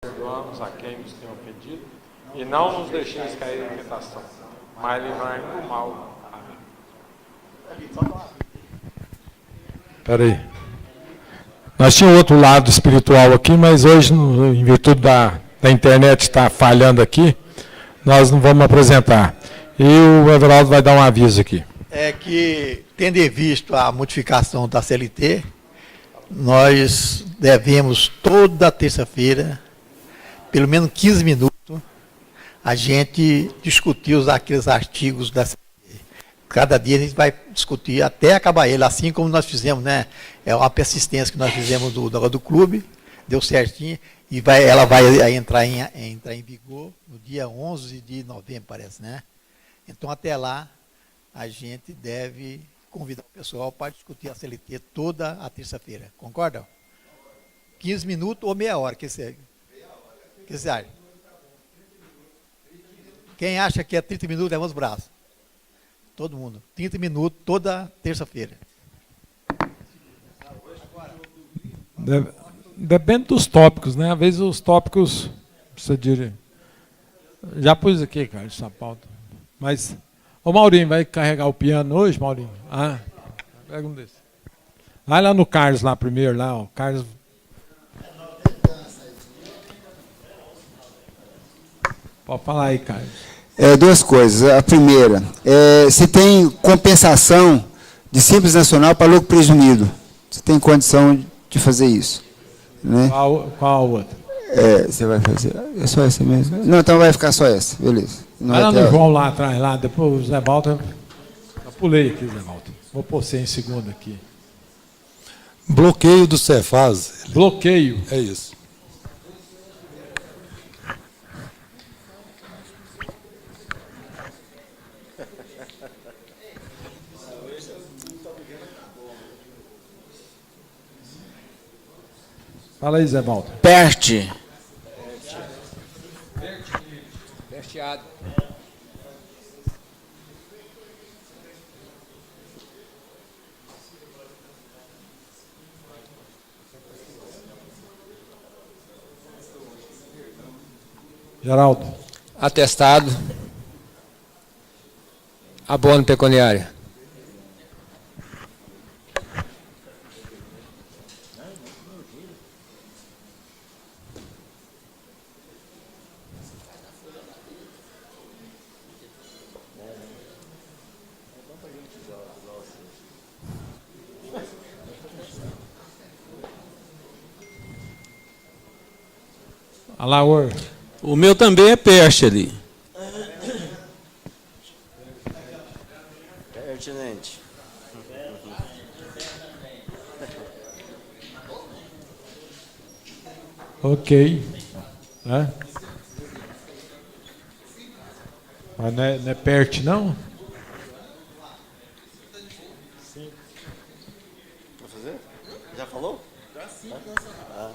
perdoamos a quem nos tem ofendido, e não nos deixeis cair em tentação, mas livrai-nos do mal. Amém. Espera aí. Nós tínhamos outro lado espiritual aqui, mas hoje, em virtude da internet estar falhando aqui, nós não vamos apresentar. E o Everaldo vai dar um aviso aqui. É que, tendo em vista a modificação da CLT, nós devemos toda terça-feira, pelo menos 15 minutos, a gente discutir aqueles artigos da CLT. Cada dia a gente vai discutir até acabar ele, assim como nós fizemos, né? É uma persistência que nós fizemos do clube, deu certinho, e ela vai entrar em vigor no dia 11 de novembro, parece, né? Então, até lá, a gente deve convidar o pessoal para discutir a CLT toda a terça-feira. Concordam? 15 minutos ou meia hora, que você acha? Quem acha que é 30 minutos, levanta os braços. Todo mundo. 30 minutos toda terça-feira. Depende dos tópicos, né? Às vezes os tópicos, você diria. Já pus aqui, cara, essa pauta. Mas, ô Maurinho, vai carregar o piano hoje, Maurinho? Ah, pega um desse. Vai lá no Carlos, lá primeiro, lá, ó. Carlos. Pode falar aí, Carlos. Duas coisas. A primeira, se tem compensação de Simples Nacional para lucro presumido. Você tem condição de fazer isso. Né? Qual a outra? Você vai fazer. É só essa mesmo? Não, então vai ficar só essa. Beleza. Não vai lá no João lá atrás, lá. Depois o Zé Walter. Eu pulei aqui, Zé Walter. Vou pôr você em segundo aqui. Bloqueio do Cefaz. Bloqueio. É isso. Fala aí, Zé Walter. Perte. Perteado. Geraldo. Atestado. Abono pecuniário. Alaor. O meu também é peste ali. Pertinente. Ok. Mas não é perte, não? Sim. Vai fazer? Já falou? Já sim. Ah.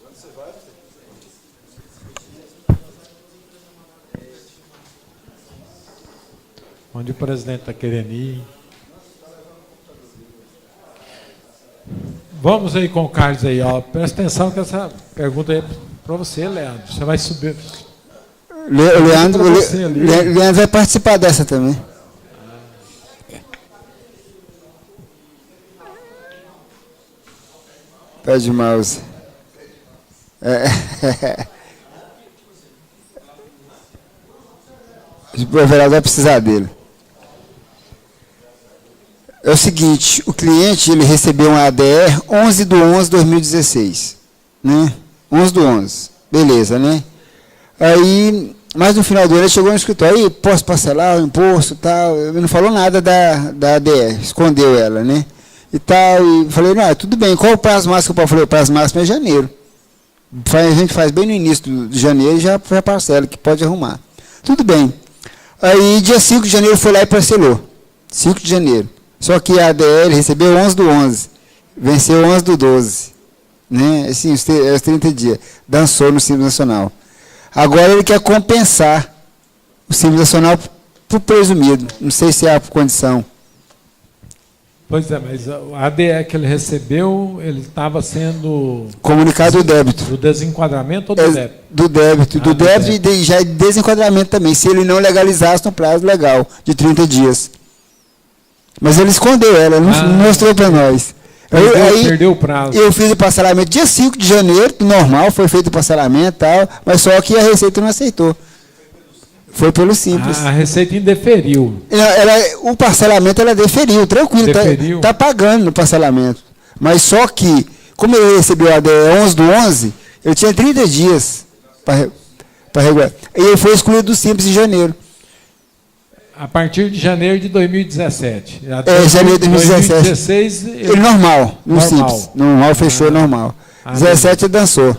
Quando você vai, Onde o presidente está querendo ir. Vamos aí com o Carlos aí, ó. Presta atenção que essa pergunta aí é para você, Leandro. Você vai subir. Leandro vai participar dessa também. Pede mouse. O vereador vai precisar dele. É o seguinte, o cliente ele recebeu um ADR 11/11/2016, né? 11/11, beleza, né? Aí, mas no final do ano ele chegou no escritório, aí posso parcelar o imposto e tal, ele não falou nada da ADR, escondeu ela, né? E tal, e falei, não, tudo bem, qual o prazo máximo que eu falei? O prazo máximo é janeiro. A gente faz bem no início de janeiro e já parcela, que pode arrumar. Tudo bem. Aí, dia 5 de janeiro, foi lá e parcelou. 5 de janeiro. Só que a ADL recebeu 11/11. Venceu 11/12. Né? Assim, os 30 dias. Dançou no Simples Nacional. Agora ele quer compensar o Simples Nacional para o presumido. Não sei se há condição. Pois é, mas a ADE que ele recebeu, ele estava sendo Comunicado do débito. do desenquadramento ou do débito? Do débito. Ah, Do do débito débito. e já é desenquadramento também, se ele não legalizasse no prazo legal de 30 dias. Mas ele escondeu ela, ele não mostrou para nós. Perdeu o prazo. Eu fiz o parcelamento dia 5 de janeiro, normal, foi feito o parcelamento e tal, mas só que a Receita não aceitou. Foi pelo Simples. A Receita indeferiu. O parcelamento ela deferiu, tranquilo, Deferiu. tá pagando no parcelamento. Mas só que, como ele recebeu a ADE 11/11, ele tinha 30 dias para regular. E ele foi excluído do Simples em janeiro. A partir de janeiro de 2017. Janeiro de 2017. 2016, Ele normal, no Normal. Simples. Normal, fechou normal. 17 dançou.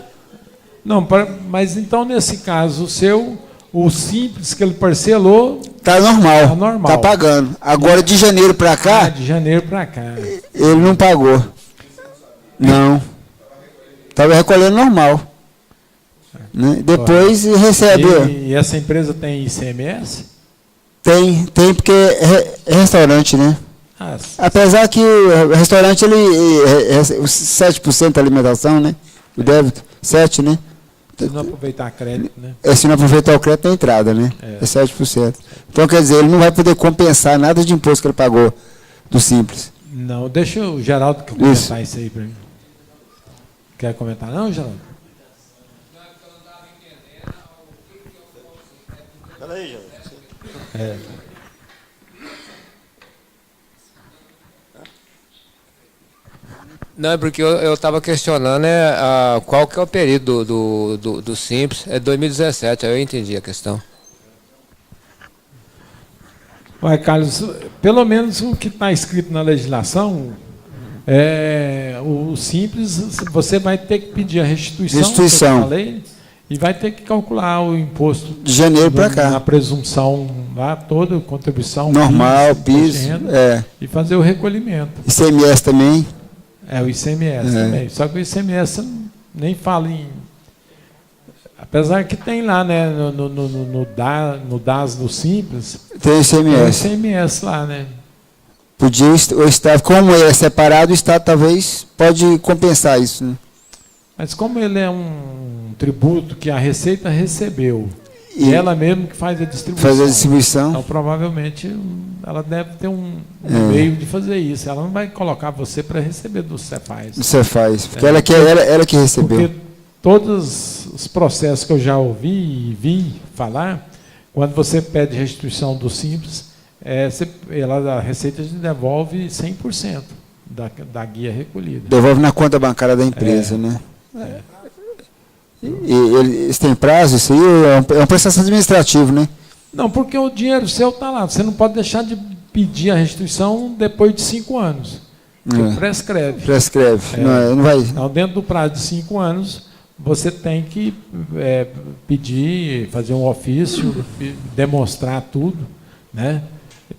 Não, mas então, nesse caso seu, o Simples que ele parcelou, Tá normal. Tá normal. Tá pagando. Agora, de janeiro para cá, de janeiro para cá. ele não pagou. Não. Estava recolhendo normal. Né? Depois recebe. E essa empresa tem ICMS? Tem porque é restaurante, né? Ah, Apesar que o restaurante, ele é 7% da alimentação, né? O débito, 7%, né? se não aproveitar crédito, né? Se não aproveitar o crédito na entrada, né? É 7%. Então, quer dizer, ele não vai poder compensar nada de imposto que ele pagou do Simples. Não, deixa o Geraldo comentar isso aí para mim. Quer comentar não, Geraldo? Peraí, Geraldo. Não, é porque eu estava questionando qual que é o período do Simples. É 2017, aí eu entendi a questão. Vai, Carlos, pelo menos o que está escrito na legislação, o Simples, você vai ter que pedir a restituição. Restituição. Que eu falei, e vai ter que calcular o imposto De janeiro para cá. na presunção lá toda, contribuição Normal, imposto de piso, renda, e fazer o recolhimento. ICMS também. O ICMS também. Só que o ICMS nem fala em. Apesar que tem lá, né, no DAS do Simples, Tem tem o ICMS. ICMS lá, né? Podia o Estado, como é separado, o Estado talvez pode compensar isso, né? Mas como ele é um tributo que a Receita recebeu, E e ela mesmo que faz a distribuição. fazer a distribuição. Então, provavelmente, ela deve ter um meio de fazer isso. Ela não vai colocar você para receber do Cefaz. Você faz. Porque ela que recebeu. Porque todos os processos que eu já ouvi e vi falar, quando você pede restituição do Simples, a Receita te devolve 100% da guia recolhida. Devolve na conta bancária da empresa, né? E eles têm prazo, isso aí é um processo administrativo, né? Não, porque o dinheiro seu está lá. Você não pode deixar de pedir a restituição depois de 5 anos. Porque prescreve. Prescreve. Não vai. Então, dentro do prazo de 5 anos, você tem que pedir, fazer um ofício, demonstrar tudo, né?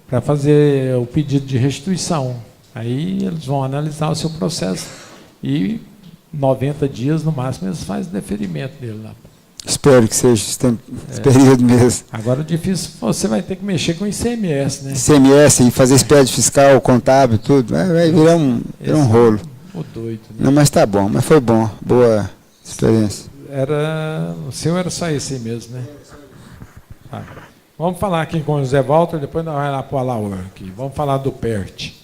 Para fazer o pedido de restituição. Aí eles vão analisar o seu processo e 90 dias, no máximo, eles fazem o deferimento dele lá. Espero que seja esse período mesmo. Agora, o difícil, você vai ter que mexer com o ICMS, né? ICMS e fazer expediente fiscal, contábil, tudo. Vai virar um rolo. O doido, né? Não, mas tá bom. Mas foi bom. Boa experiência. O seu era só esse aí mesmo, né? Tá. Vamos falar aqui com o José Walter, depois nós vamos lá para o Alaor aqui. Vamos falar do PERT.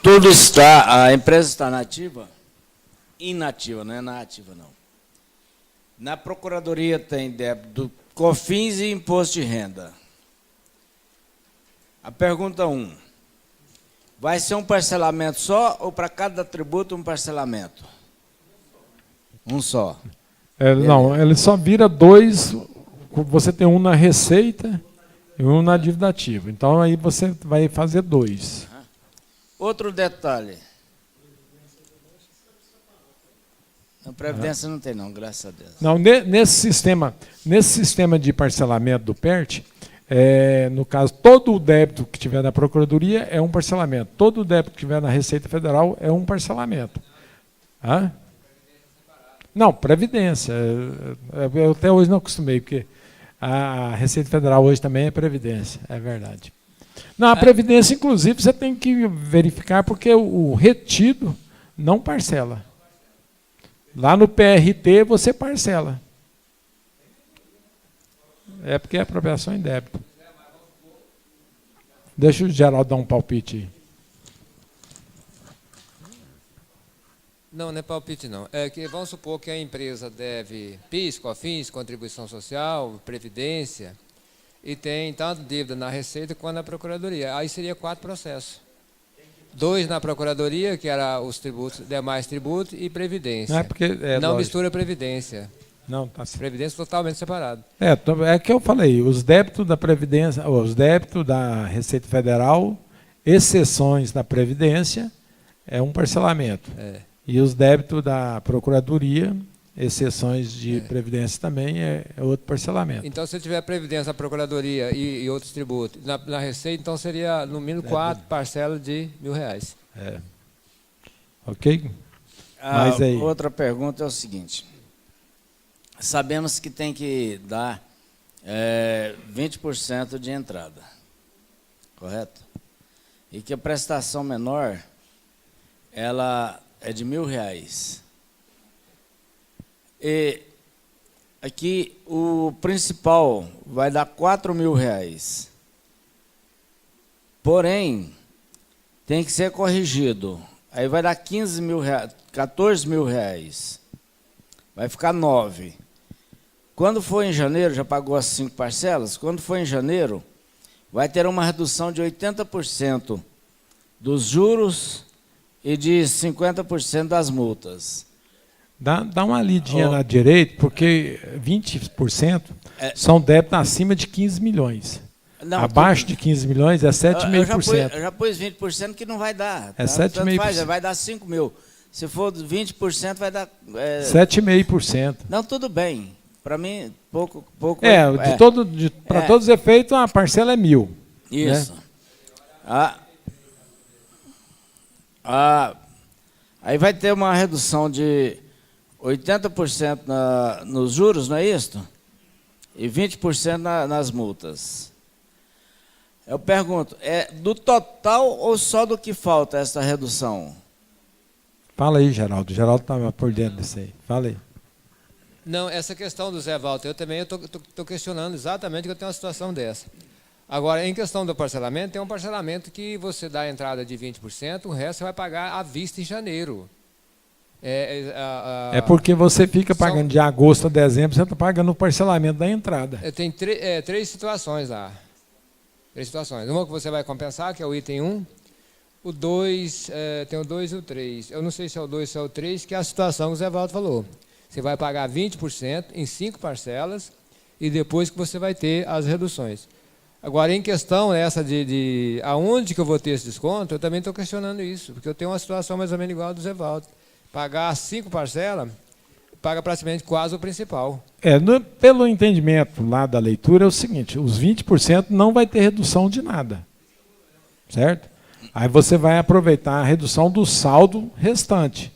Tudo está, a empresa está nativa? Inativa, não é na ativa, não. Na Procuradoria tem débito do COFINS e Imposto de Renda. A pergunta 1. Vai ser um parcelamento só ou para cada tributo um parcelamento? Um só. Não, ele só vira 2, você tem um na receita e um na dívida ativa. Então, aí você vai fazer 2. Outro detalhe. A Previdência não tem não, graças a Deus. Não, nesse sistema de parcelamento do PERT, no caso, todo o débito que tiver na Procuradoria é um parcelamento. Todo o débito que tiver na Receita Federal é um parcelamento. Não, Previdência. Eu até hoje não acostumei, porque a Receita Federal hoje também é Previdência, é verdade. Não, a Previdência, inclusive, você tem que verificar, porque o retido não parcela. Lá no PRT você parcela. É porque é apropriação em débito. Deixa o Geraldo dar um palpite aí. Não, não é palpite não. É que vamos supor que a empresa deve PIS, COFINS, contribuição social, previdência, e tem tanto dívida na Receita quanto na Procuradoria. Aí seria 4 processos. 2 na Procuradoria, que era os tributos, demais tributos, e Previdência. Não é porque não mistura Previdência. Não, tá certo. Previdência totalmente separado. É que eu falei, os débitos da Previdência, os débitos da Receita Federal, exceções da Previdência, é um parcelamento. E os débitos da Procuradoria, exceções de Previdência também, é outro parcelamento. Então, se tiver Previdência, a Procuradoria e outros tributos na Receita, então seria no mínimo 4 parcelas de R$1.000. Ok? Mas aí. Outra pergunta é o seguinte. Sabemos que tem que dar 20% de entrada, correto? E que a prestação menor, ela é de R$1.000. E aqui o principal vai dar R$4.000. Porém, tem que ser corrigido. Aí vai dar R$14.000. Vai ficar 9. Quando for em janeiro, já pagou as 5 parcelas, quando for em janeiro, vai ter uma redução de 80% dos juros e de 50% das multas. Dá uma lidinha na direita, porque 20% são débitos acima de 15 milhões. Não, abaixo de 15 milhões é 7,5%. Eu já pus 20% que não vai dar. É 7,5%. Vai dar 5 mil. Se for 20%, vai dar... 7,5%. Não, tudo bem. Para mim, pouco... Para todos os efeitos, a parcela é 1.000. Isso. Né? Aí vai ter uma redução de 80% nos juros, não é isso? E 20% nas multas. Eu pergunto, é do total ou só do que falta essa redução? Fala aí, Geraldo. O Geraldo estava por dentro disso aí. Fala aí. Não, essa questão do Zé Walter, eu também estou questionando exatamente que eu tenho uma situação dessa. Agora, em questão do parcelamento, tem um parcelamento que você dá a entrada de 20%, o resto você vai pagar à vista em janeiro. É porque você fica pagando de agosto a dezembro, você está pagando o parcelamento da entrada. Tem 3 situações lá. 3 situações. Uma que você vai compensar, que é o item 1. O 2, tem o 2 e o 3. Eu não sei se é o 2 ou se é o 3, que é a situação que o Zé Walter falou. Você vai pagar 20% em 5 parcelas e depois que você vai ter as reduções. Agora, em questão essa de aonde que eu vou ter esse desconto, eu também estou questionando isso, porque eu tenho uma situação mais ou menos igual a do Zé Walter. Pagar 5 parcelas, paga praticamente quase o principal. Pelo entendimento lá da leitura, é o seguinte, os 20% não vai ter redução de nada. Certo? Aí você vai aproveitar a redução do saldo restante.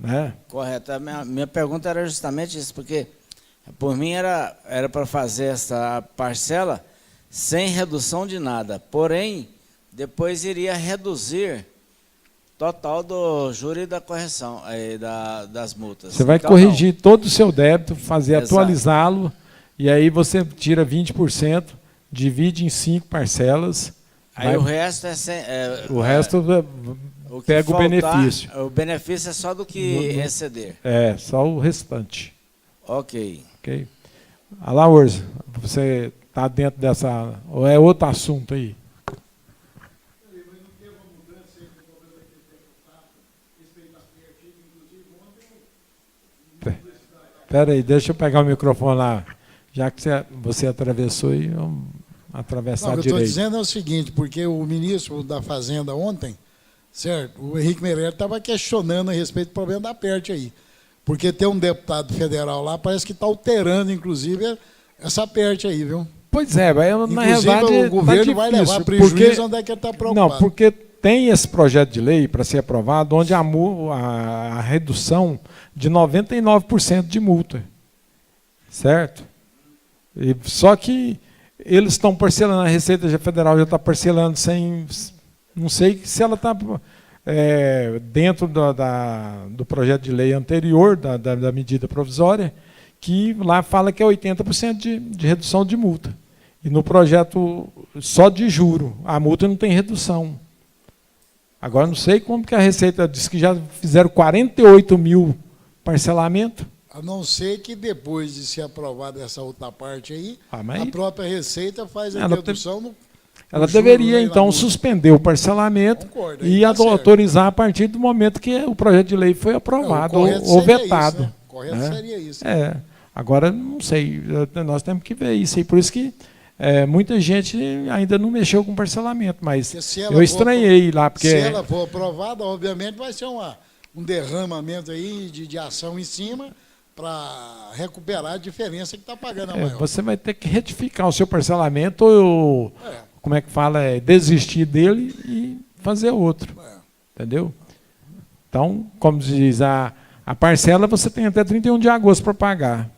Né? Correto. A minha pergunta era justamente isso, porque por mim era para fazer essa parcela sem redução de nada. Porém, depois iria reduzir total do juro e da correção, das multas. Você vai então, corrigir todo o seu débito, fazer Exato. Atualizá-lo, e aí você tira 20%, divide em 5 parcelas. Aí o resto é sem... o resto pega o benefício. O benefício é só do que exceder. Só o restante. Ok. Alá, Orza, você está dentro dessa... Ou é outro assunto aí? Espera aí, deixa eu pegar o microfone lá. Já que você atravessou aí, vamos atravessar direito. O que eu estou dizendo é o seguinte, porque o ministro da Fazenda ontem, certo, o Henrique Meirelles estava questionando a respeito do problema da PERT aí. Porque tem um deputado federal lá, parece que está alterando, inclusive, essa PERT aí, viu? Pois é, na realidade o governo vai levar prejuízo onde é que ele está preocupado. Não, porque tem esse projeto de lei para ser aprovado, onde a redução de 99% de multa, certo? Só que eles estão parcelando, a Receita Federal já está parcelando sem... Não sei se ela está dentro do projeto de lei anterior, da medida provisória, que lá fala que é 80% de redução de multa. E no projeto só de juro, a multa não tem redução. Agora, não sei como que a Receita diz que já fizeram 48 mil parcelamentos. A não ser que depois de ser aprovada essa outra parte aí, mas a própria Receita faz a ela dedução no ela juro, deveria, né, então, na suspender o parcelamento Concordo, e aí tá certo. autorizar a partir do momento que o projeto de lei foi aprovado O correto ou seria vetado. isso, né? O correto seria isso. Agora, não sei, nós temos que ver isso aí. Por isso que muita gente ainda não mexeu com parcelamento, mas eu estranhei lá. Porque se ela for aprovada, obviamente vai ser um derramamento aí de ação em cima para recuperar a diferença que está pagando a maior. Você vai ter que retificar o seu parcelamento ou, como é que fala, desistir dele e fazer outro. Entendeu? Então, como diz, a parcela você tem até 31 de agosto para pagar.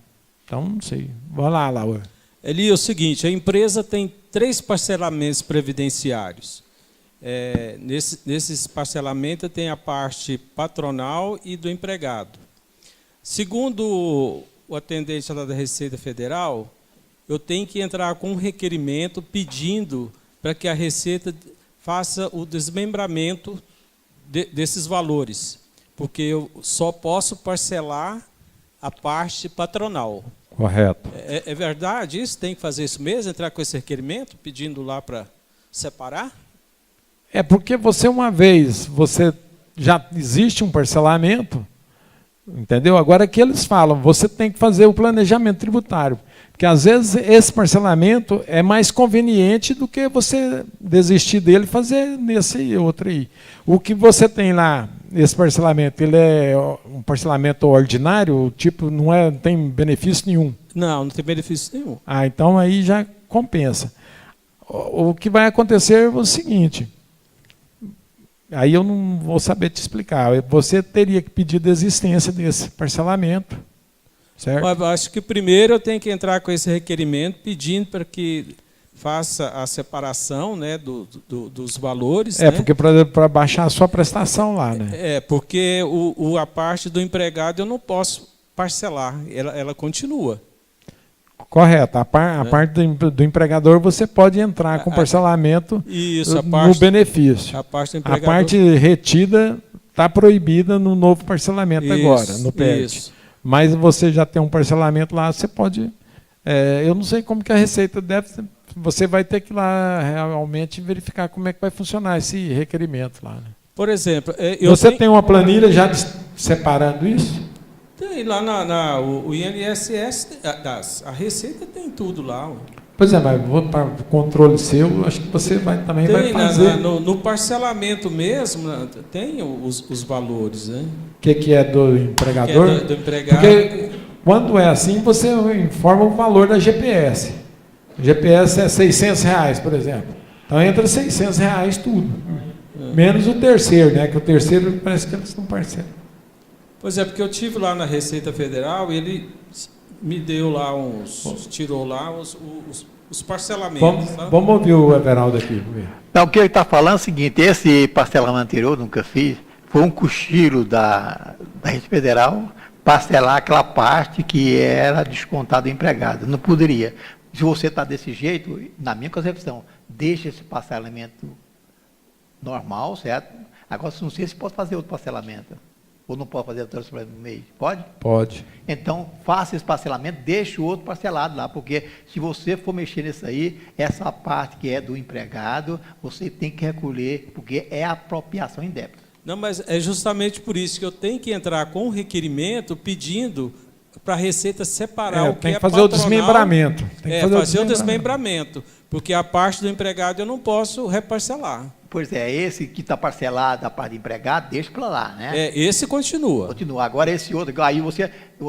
Então, não sei. Vamos lá, Laura. Eli, é o seguinte, a empresa tem 3 parcelamentos previdenciários. Nesses parcelamentos tem a parte patronal e do empregado. Segundo o atendente lá da Receita Federal, eu tenho que entrar com um requerimento pedindo para que a Receita faça o desmembramento desses valores, porque eu só posso parcelar a parte patronal. Correto. É verdade isso? Tem que fazer isso mesmo? Entrar com esse requerimento, pedindo lá para separar? É porque uma vez já existe um parcelamento, entendeu? Agora que eles falam, você tem que fazer o planejamento tributário. Porque às vezes esse parcelamento é mais conveniente do que você desistir dele e fazer nesse outro aí. O que você tem lá, esse parcelamento, ele é um parcelamento ordinário, tipo, não tem benefício nenhum? Não tem benefício nenhum. Então aí já compensa. O que vai acontecer é o seguinte, aí eu não vou saber te explicar, você teria que pedir desistência desse parcelamento, certo? Eu acho que primeiro eu tenho que entrar com esse requerimento pedindo para que faça a separação, né, dos valores. Porque para baixar a sua prestação lá, né? Porque a parte do empregado eu não posso parcelar, ela continua. Correto. A parte do empregador você pode entrar com parcelamento no benefício. A parte do empregador... A parte retida está proibida no novo parcelamento agora, no PERT. Mas você já tem um parcelamento lá, você pode... eu não sei como que a Receita deve... Você vai ter que ir lá realmente verificar como é que vai funcionar esse requerimento lá. Né? Por exemplo... Você tem uma planilha já separando isso? Tem lá o INSS, a Receita tem tudo lá. Pois mas para o controle seu, acho que você também vai fazer. No parcelamento mesmo, tem os valores, né? O que é do empregador? Que é do empregado. Porque quando é assim, você informa o valor da GPS. O GPS é R$600, por exemplo. Então entra R$600 tudo. Menos o terceiro, né? Que o terceiro parece que eles não parcelam. Pois é, porque eu tive lá na Receita Federal e ele me deu lá tirou lá os parcelamentos. Vamos ouvir o Everaldo aqui. Não, o que ele está falando é o seguinte, esse parcelamento anterior, nunca fiz, foi um cochilo da Receita Federal parcelar aquela parte que era descontada do empregado. Não poderia. Se você está desse jeito, na minha concepção, deixa esse parcelamento normal, certo? Agora, não sei se pode fazer outro parcelamento. Ou não pode fazer outro parcelamento no mês? Pode? Pode. Então, faça esse parcelamento, deixe o outro parcelado lá, porque se você for mexer nisso aí, essa parte que é do empregado, você tem que recolher, porque é apropriação indébita. Não, mas é justamente por isso que eu tenho que entrar com um requerimento pedindo para a Receita separar o que tem é que fazer patronal, o desmembramento. Tem que fazer o desmembramento, porque a parte do empregado eu não posso reparcelar. Pois é, esse que está parcelado, a parte do empregado, deixa para lá, né? Esse continua. Continua. Agora esse outro, aí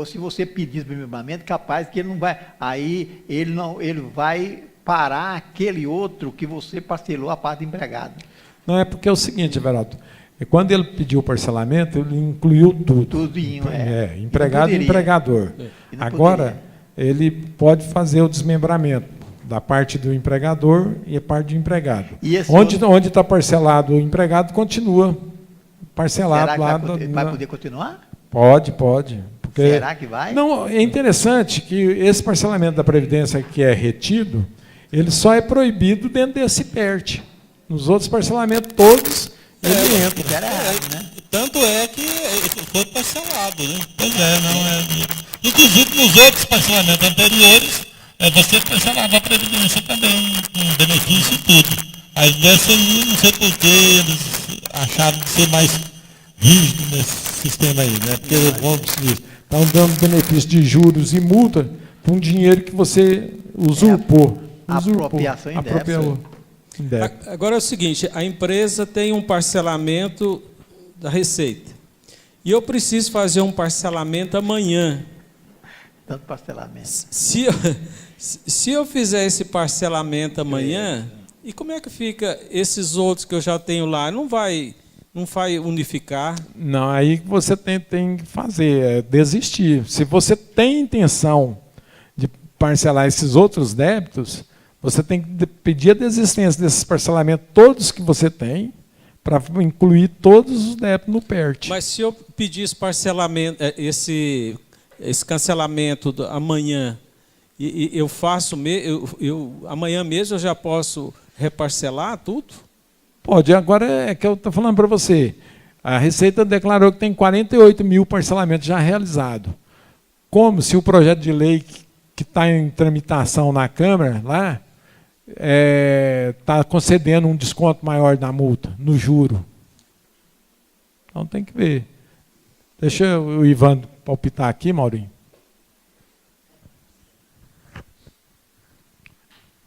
se você pedir desmembramento, capaz que ele não vai, aí ele vai parar aquele outro que você parcelou a parte do empregado. Não, é porque é o seguinte, Everaldo. Quando ele pediu o parcelamento, ele incluiu tudo. Tudo em um, empregado e poderia. empregador. E não Agora, ele pode fazer o desmembramento da parte do empregador e a parte do empregado. E esse Onde está parcelado o empregado, continua parcelado Será que lá. vai poder continuar? Pode. Porque, Será que vai? Não, é interessante que esse parcelamento da Previdência que é retido, ele só é proibido dentro desse PERT. Nos outros parcelamentos todos, ele entra. Era errado, né? Tanto é que foi parcelado, né? Pois é, não é. Inclusive nos outros parcelamentos anteriores, você parcelava a Previdência também, com benefício e tudo. Aí dessa aí, não sei por que eles acharam de ser mais rígido nesse sistema aí, né? Porque, vamos dizer, estão dando benefício de juros e multa para um dinheiro que você usurpou. Apropriação indébita. Agora é o seguinte, a empresa tem um parcelamento da receita. E eu preciso fazer um parcelamento amanhã. Tanto parcelamento. Se eu fizer esse parcelamento amanhã, e como é que fica esses outros que eu já tenho lá? Não vai unificar? Não, aí você tem que fazer, desistir. Se você tem intenção de parcelar esses outros débitos, você tem que pedir a desistência desses parcelamentos todos que você tem, para incluir todos os débitos no PERT. Mas se eu pedir esse parcelamento, esse cancelamento amanhã, e eu faço, amanhã mesmo eu já posso reparcelar tudo? Pode, agora é que eu estou falando para você. A Receita declarou que tem 48 mil parcelamentos já realizados. Como se o projeto de lei que está em tramitação na Câmara, lá, está concedendo um desconto maior da multa, no juro. Então tem que ver. Deixa o Ivan palpitar aqui, Maurinho.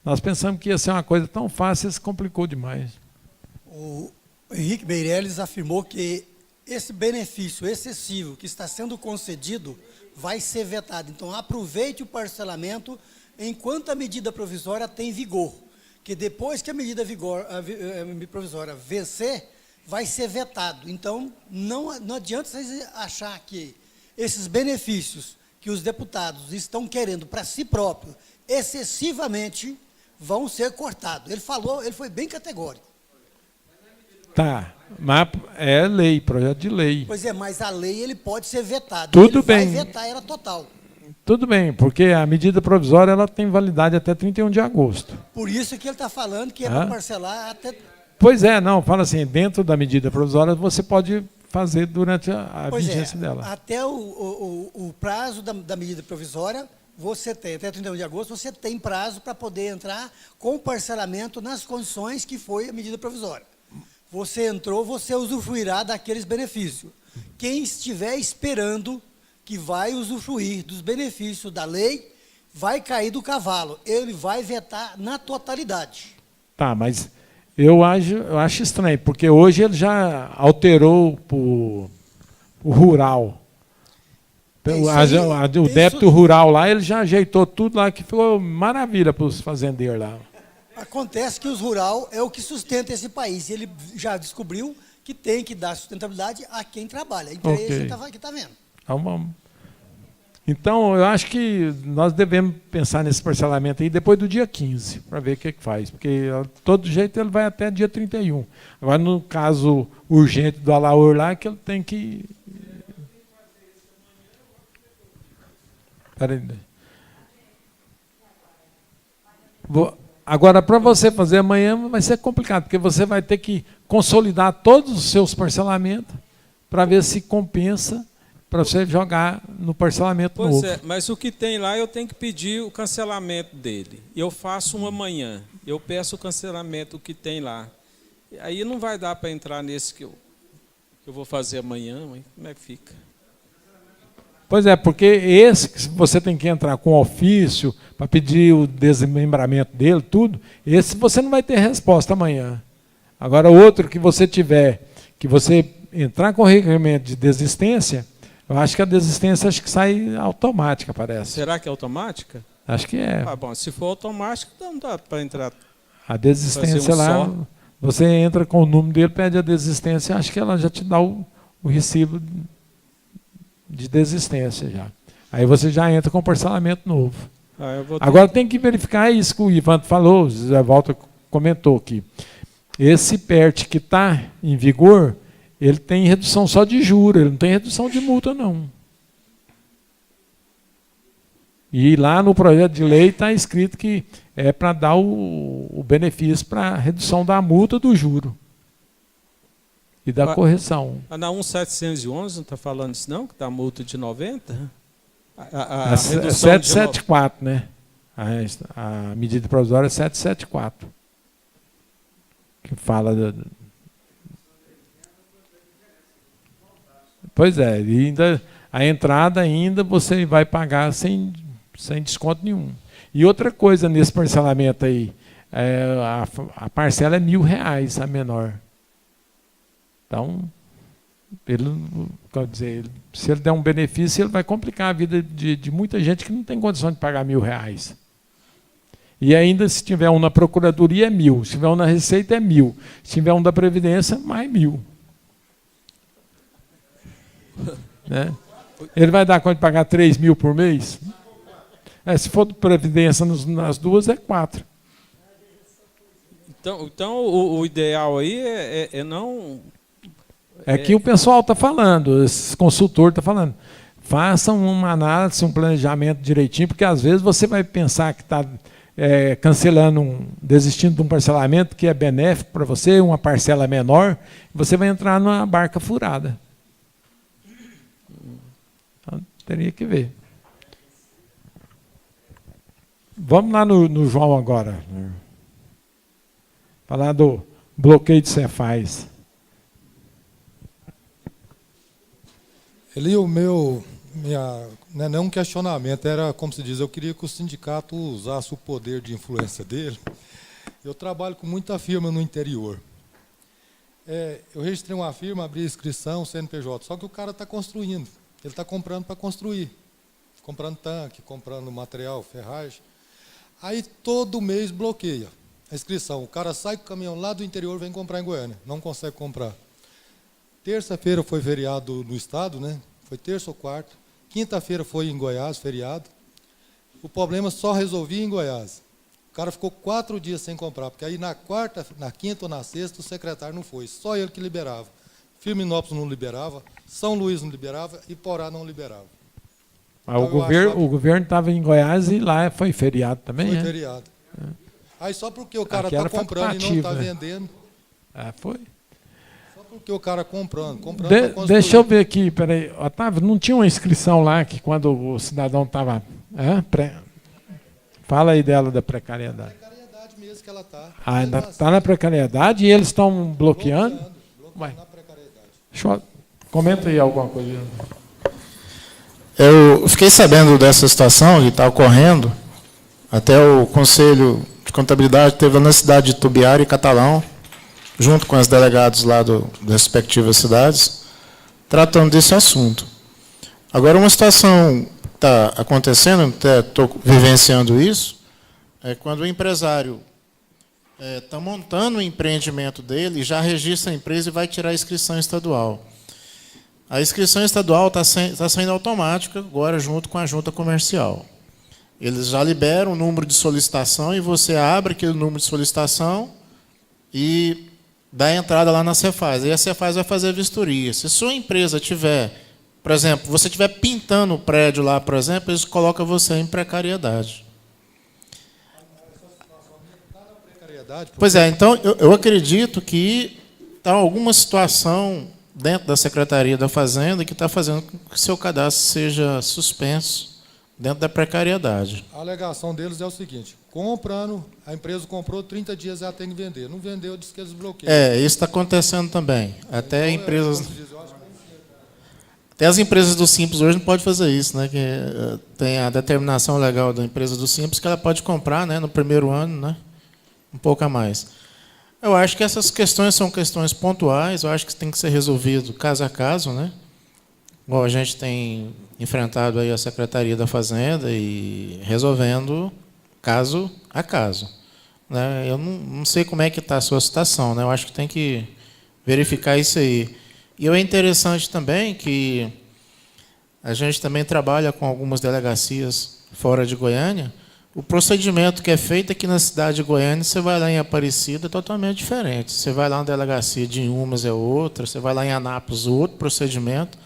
Nós pensamos que ia ser uma coisa tão fácil, isso complicou demais. O Henrique Meirelles afirmou que esse benefício excessivo que está sendo concedido vai ser vetado. Então, aproveite o parcelamento enquanto a medida provisória tem vigor. Que depois que a medida provisória vencer, vai ser vetado. Então, não adianta vocês achar que esses benefícios que os deputados estão querendo para si próprios, excessivamente, vão ser cortados. Ele foi bem categórico. Tá, mas é lei, projeto de lei. Pois é, mas a lei ele pode ser vetado. Tudo ele bem. vai vetar ela total. Tudo bem, porque a medida provisória ela tem validade até 31 de agosto. Por isso que ele está falando que é para parcelar até... Pois é, não, fala assim, dentro da medida provisória você pode fazer durante a vigência dela. Até o prazo da medida provisória, você tem, até 31 de agosto, você tem prazo para poder entrar com o parcelamento nas condições que foi a medida provisória. Você entrou, você usufruirá daqueles benefícios. Quem estiver esperando que vai usufruir dos benefícios da lei, vai cair do cavalo. Ele vai vetar na totalidade. Tá, mas eu acho estranho, porque hoje ele já alterou o rural. O débito rural lá, ele já ajeitou tudo lá, que ficou maravilha para os fazendeiros lá. Acontece que os rural é o que sustenta esse país. Ele já descobriu que tem que dar sustentabilidade a quem trabalha. Então é isso que está vendo. Então, eu acho que nós devemos pensar nesse parcelamento aí depois do dia 15, para ver o que faz. Porque, de todo jeito, ele vai até dia 31. Agora, no caso urgente do Alaor lá, que ele tem que... Peraí. Agora, para você fazer amanhã, vai ser complicado, porque você vai ter que consolidar todos os seus parcelamentos para ver se compensa para você jogar no parcelamento novo. Pois é, mas o que tem lá, eu tenho que pedir o cancelamento dele. Eu faço um amanhã, eu peço o cancelamento que tem lá. Aí não vai dar para entrar nesse que eu vou fazer amanhã, como é que fica? Pois é, porque esse que você tem que entrar com ofício para pedir o desmembramento dele, tudo, esse você não vai ter resposta amanhã. Agora, outro que você tiver, que você entrar com requerimento de desistência, eu acho que a desistência sai automática, parece. Será que é automática? Acho que é. Ah, bom, se for automático, então não dá para entrar. A desistência lá, você entra com o número dele, pede a desistência, acho que ela já te dá o recibo de desistência já. Aí você já entra com parcelamento novo. Agora tem que verificar isso que o Ivan falou, o Zé Walter comentou aqui. Esse PERT que está em vigor, ele tem redução só de juros, ele não tem redução de multa, não. E lá no projeto de lei está escrito que é para dar o benefício para a redução da multa do juro e da correção. Na 1711 não está falando isso não? Que está a multa de 90? A 774, né? A medida provisória é 774. Que fala... Pois é, e ainda, a entrada ainda você vai pagar sem desconto nenhum. E outra coisa nesse parcelamento aí, a parcela é R$1.000, a menor. Então, quer dizer, se ele der um benefício, ele vai complicar a vida de muita gente que não tem condição de pagar R$1.000. E ainda se tiver um na Procuradoria é 1.000, se tiver um na Receita é 1.000, se tiver um da Previdência, mais 1.000. Né? Ele vai dar conta de pagar 3.000 por mês? Se for de Previdência nas duas, é 4. Então o ideal aí é não... É que o pessoal está falando, esse consultor está falando. Façam uma análise, um planejamento direitinho, porque às vezes você vai pensar que está cancelando, desistindo de um parcelamento que é benéfico para você, uma parcela menor, você vai entrar numa barca furada. Então, teria que ver. Vamos lá no João agora. Falar do bloqueio de Cefaz. Ele, não é um questionamento, era, como se diz, eu queria que o sindicato usasse o poder de influência dele. Eu trabalho com muita firma no interior. Eu registrei uma firma, abri inscrição, CNPJ, só que o cara está construindo, ele está comprando para construir, comprando tanque, comprando material, ferragem. Aí todo mês bloqueia a inscrição, o cara sai com o caminhão lá do interior, vem comprar em Goiânia, não consegue comprar. Terça-feira foi feriado no estado, né? Foi terça ou quarta. Quinta-feira foi em Goiás, feriado. O problema só resolvia em Goiás. O cara ficou 4 dias sem comprar, porque aí na quarta, na quinta ou na sexta o secretário não foi, só ele que liberava. Firminópolis não liberava, São Luís não liberava e Porá não liberava. Então, o governo estava em Goiás e lá foi feriado também, Foi feriado. Aí só porque o cara está comprando e não está vendendo. Foi. Porque o cara comprando deixa eu ver aqui, peraí. Otávio, não tinha uma inscrição lá que quando o cidadão estava... Fala aí dela da precariedade. Precariedade mesmo que ela está. Ainda está na precariedade e eles estão bloqueando? Bloqueando na precariedade. Comenta aí alguma coisa. Eu fiquei sabendo dessa situação que está ocorrendo. Até o Conselho de Contabilidade teve na cidade de Tubiara e Catalão, junto com os delegados lá das respectivas cidades, tratando desse assunto. Agora, uma situação que está acontecendo, até estou vivenciando isso, é quando o empresário está montando o empreendimento dele, já registra a empresa e vai tirar a inscrição estadual. A inscrição estadual está saindo automática agora, junto com a junta comercial. Eles já liberam o número de solicitação e você abre aquele número de solicitação e dá entrada lá na Cefaz. Aí a Cefaz vai fazer a vistoria. Se a sua empresa tiver, por exemplo, você estiver pintando o prédio lá, por exemplo, eles colocam você em precariedade. Pois é, então eu acredito que está alguma situação dentro da Secretaria da Fazenda que está fazendo com que o seu cadastro seja suspenso dentro da precariedade. A alegação deles é o seguinte: comprando, a empresa comprou, 30 dias ela tem que vender. Não vendeu, diz que eles bloqueiam. Isso está acontecendo também. Até as empresas do Simples hoje não podem fazer isso, né? Que tem a determinação legal da empresa do Simples que ela pode comprar, né, no primeiro ano, né, um pouco a mais. Eu acho que essas questões são questões pontuais, eu acho que tem que ser resolvido caso a caso, né? Bom, a gente tem enfrentado aí a Secretaria da Fazenda e resolvendo caso a caso. né? Eu não sei como é que está a sua situação, né? Eu acho que tem que verificar isso aí. E é interessante também que a gente também trabalha com algumas delegacias fora de Goiânia. O procedimento que é feito aqui na cidade de Goiânia, você vai lá em Aparecida, é totalmente diferente. Você vai lá na delegacia de Inhumas é outra, você vai lá em Anápolis, outro procedimento,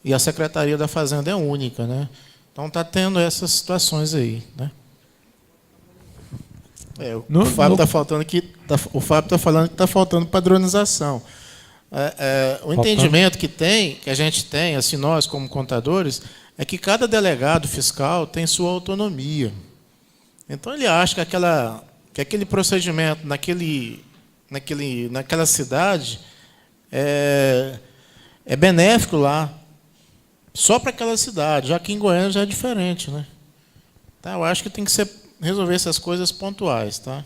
e a Secretaria da Fazenda é única, né? Então está tendo essas situações aí, né? O Fábio está faltando aqui, o Fábio está falando que está faltando padronização. O entendimento que a gente tem, assim, nós como contadores, é que cada delegado fiscal tem sua autonomia. Então ele acha que aquele procedimento naquela cidade é benéfico lá, só para aquela cidade, já que em Goiânia já é diferente, né? Tá, eu acho que tem que resolver essas coisas pontuais, tá?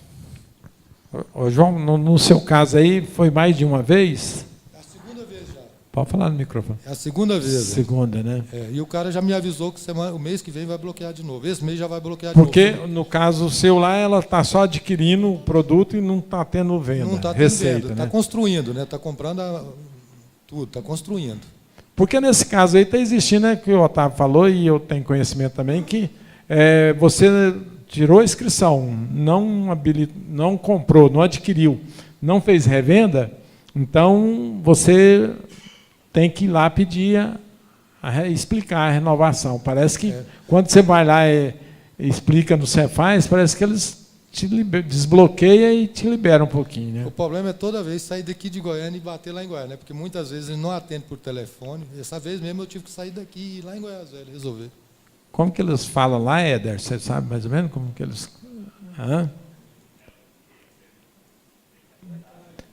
Ô, João, no seu caso aí, foi mais de uma vez? É a segunda vez já. Pode falar no microfone. É a segunda vez. Segunda, né? E o cara já me avisou que o mês que vem vai bloquear de novo. Esse mês já vai bloquear de novo. Porque, no caso seu lá, ela está só adquirindo o produto e não está tendo venda, não está tendo receita. venda, está construindo, né? Está comprando tudo, está construindo. Porque nesse caso aí está existindo, né, que o Otávio falou, e eu tenho conhecimento também, que você tirou a inscrição, não comprou, não adquiriu, não fez revenda, então você tem que ir lá pedir, explicar a renovação. Parece que quando você vai lá e explica no Cefaz, parece que eles te desbloqueiam e te liberam um pouquinho, né? O problema é toda vez sair daqui de Goiânia e bater lá em Goiânia, né? Porque muitas vezes eles não atendem por telefone. Essa vez mesmo eu tive que sair daqui e ir lá em Goiás resolver. Como que eles falam lá, Éder? Você sabe mais ou menos como que eles...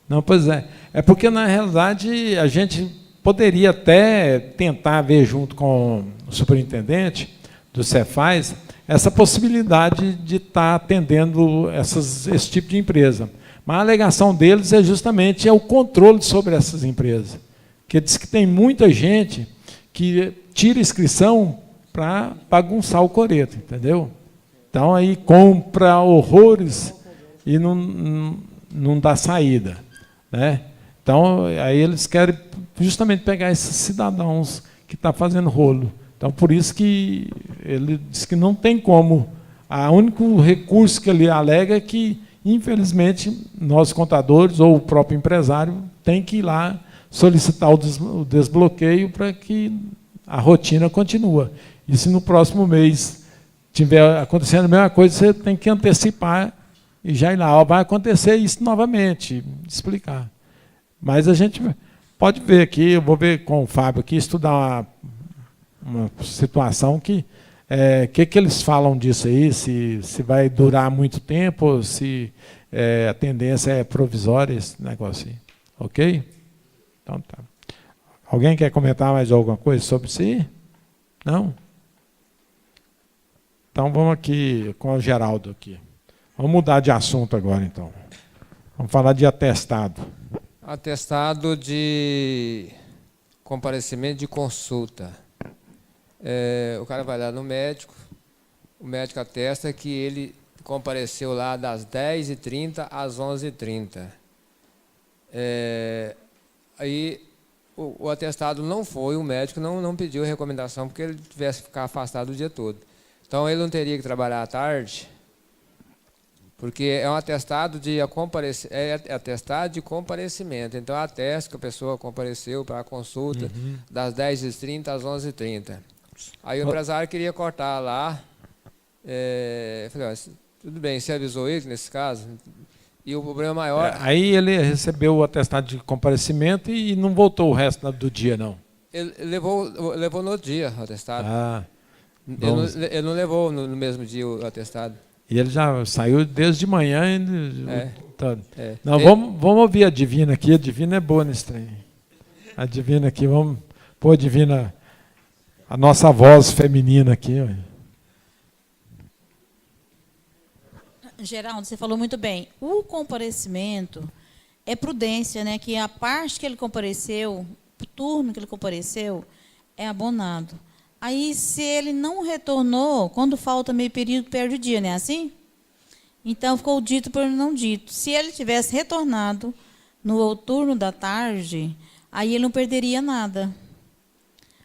Não, pois é. É porque, na realidade, a gente poderia até tentar ver junto com o superintendente do Cefaz essa possibilidade de estar atendendo esse tipo de empresa. Mas a alegação deles é justamente o controle sobre essas empresas. Porque diz que tem muita gente que tira inscrição para bagunçar o coreto, entendeu? Então aí compra horrores e não dá saída, né? Então aí eles querem justamente pegar esses cidadãos que estão fazendo rolo. Então por isso que ele diz que não tem como. O único recurso que ele alega é que, infelizmente, nós contadores ou o próprio empresário tem que ir lá solicitar o desbloqueio para que a rotina continue. E se no próximo mês tiver acontecendo a mesma coisa, você tem que antecipar e já ir lá. Vai acontecer isso novamente, explicar. Mas a gente pode ver aqui, eu vou ver com o Fábio aqui, estudar uma situação que eles falam disso aí, se vai durar muito tempo, ou se a tendência é provisória, esse negócio aí. Ok? Então tá. Alguém quer comentar mais alguma coisa sobre isso aí? Não? Então vamos aqui com o Geraldo aqui. Vamos mudar de assunto agora, então. Vamos falar de atestado. Atestado de comparecimento de consulta. O cara vai lá no médico, o médico atesta que ele compareceu lá das 10h30 às 11h30. Aí o atestado não foi, o médico não pediu recomendação porque ele tivesse que ficar afastado o dia todo. Então ele não teria que trabalhar à tarde, porque é um atestado de atestado de comparecimento. Então atesta que a pessoa compareceu para a consulta das 10h30 às 11h30. Aí o empresário queria cortar lá. Falei, tudo bem, você avisou ele nesse caso? E o problema maior... Aí ele recebeu o atestado de comparecimento e não voltou o resto do dia, não? Ele levou no dia o atestado. Ele não levou no mesmo dia o atestado. E ele já saiu desde de manhã. Não, vamos ouvir a Divina aqui. A Divina é boa nesse trem. A Divina aqui, vamos pôr a Divina, a nossa voz feminina aqui. Geraldo, você falou muito bem. O comparecimento é prudência, né? Que a parte que ele compareceu, o turno que ele compareceu, é abonado. Aí, se ele não retornou, quando falta meio período, perde o dia, não é assim? Então, ficou dito por não dito. Se ele tivesse retornado no turno da tarde, aí ele não perderia nada.